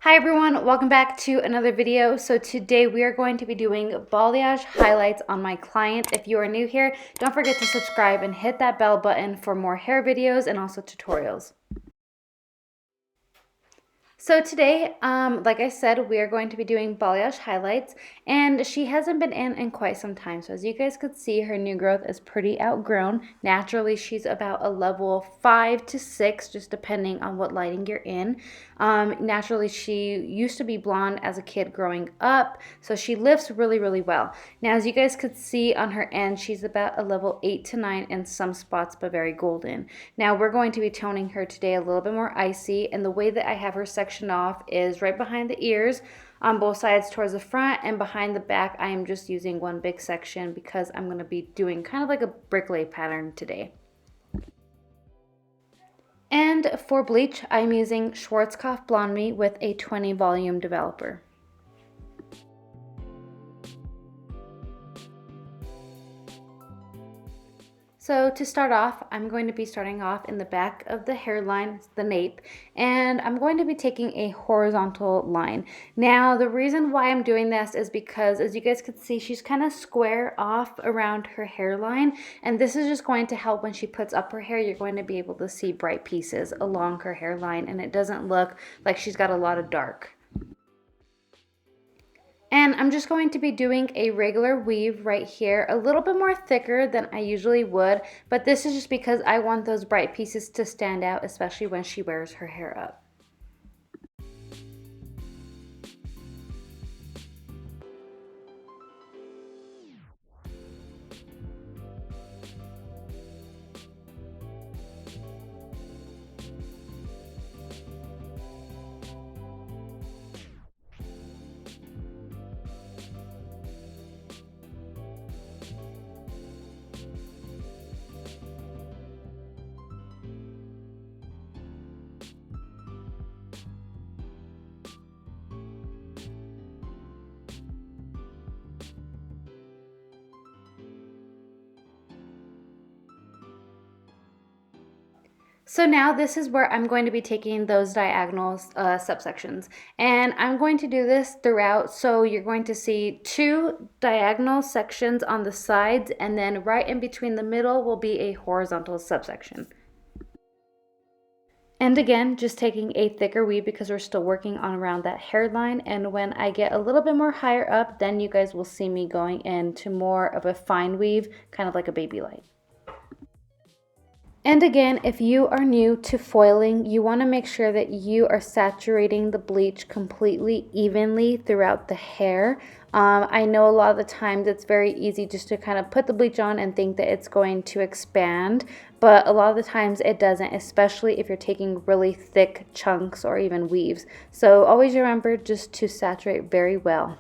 Hi everyone, welcome back to another video. So today we are going to be doing balayage highlights on my client. If you are new here, don't forget to subscribe and hit that bell button for more hair videos and also tutorials. So today, like I said, we are going to be doing balayage highlights, and she hasn't been in quite some time. So as you guys could see, her new growth is pretty outgrown. Naturally, she's about a level 5 to 6, just depending on what lighting you're in. Naturally, she used to be blonde as a kid growing up, so she lifts really, really well. Now, as you guys could see on her end, she's about a level 8 to 9 in some spots, but very golden. Now, we're going to be toning her today a little bit more icy, and the way that I have her section off is right behind the ears on both sides towards the front, and behind the back I am just using one big section because I'm going to be doing kind of like a bricklay pattern today. And for bleach, I'm using Scwartzkopf Blonde Me with a 20 volume developer. So to start off, I'm going to be starting off in the back of the hairline, the nape, and I'm going to be taking a horizontal line. Now, the reason why I'm doing this is because, as you guys can see, she's kind of square off around her hairline, and this is just going to help when she puts up her hair. You're going to be able to see bright pieces along her hairline, and it doesn't look like she's got a lot of dark. And I'm just going to be doing a regular weave right here, a little bit more thicker than I usually would, but this is just because I want those bright pieces to stand out, especially when she wears her hair up. So now this is where I'm going to be taking those diagonal subsections, and I'm going to do this throughout. So you're going to see 2 diagonal sections on the sides, and then right in between the middle will be a horizontal subsection. And again, just taking a thicker weave because we're still working on around that hairline. And when I get a little bit more higher up, then you guys will see me going into more of a fine weave, kind of like a baby light. And again, if you are new to foiling, you want to make sure that you are saturating the bleach completely evenly throughout the hair. I know a lot of the times it's very easy just to kind of put the bleach on and think that it's going to expand, but a lot of the times it doesn't, especially if you're taking really thick chunks or even weaves. So always remember just to saturate very well.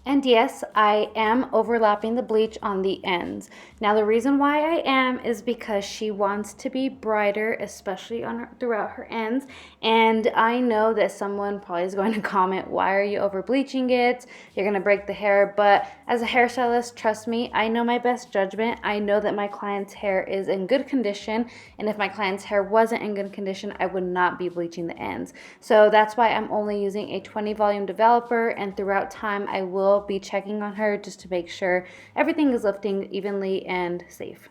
And yes, I am overlapping the bleach on the ends. Now the reason why I am is because she wants to be brighter, especially on her, throughout her ends. And I know that someone probably is going to comment, why are you over bleaching it? You're going to break the hair. But as a hairstylist, trust me, I know my best judgment. I know that my client's hair is in good condition. And if my client's hair wasn't in good condition, I would not be bleaching the ends. So that's why I'm only using a 20 volume developer, and throughout time I will be checking on her just to make sure everything is lifting evenly and safe.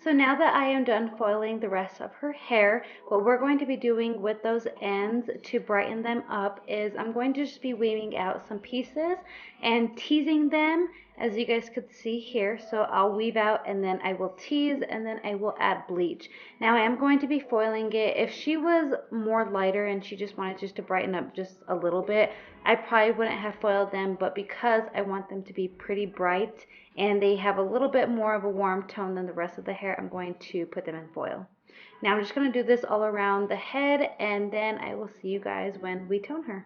So now that I am done foiling the rest of her hair, what we're going to be doing with those ends to brighten them up is I'm going to just be weaving out some pieces and teasing them, as you guys could see here. So I'll weave out and then I will tease and then I will add bleach. Now I am going to be foiling it. If she was more lighter and she just wanted just to brighten up just a little bit, I probably wouldn't have foiled them, but because I want them to be pretty bright and they have a little bit more of a warm tone than the rest of the hair, I'm going to put them in foil. Now I'm just going to do this all around the head, and then I will see you guys when we tone her.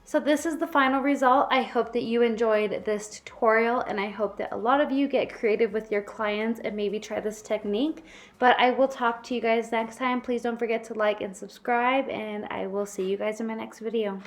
So this is the final result. I hope that you enjoyed this tutorial, and I hope that a lot of you get creative with your clients and maybe try this technique. But I will talk to you guys next time. Please don't forget to like and subscribe, and I will see you guys in my next video.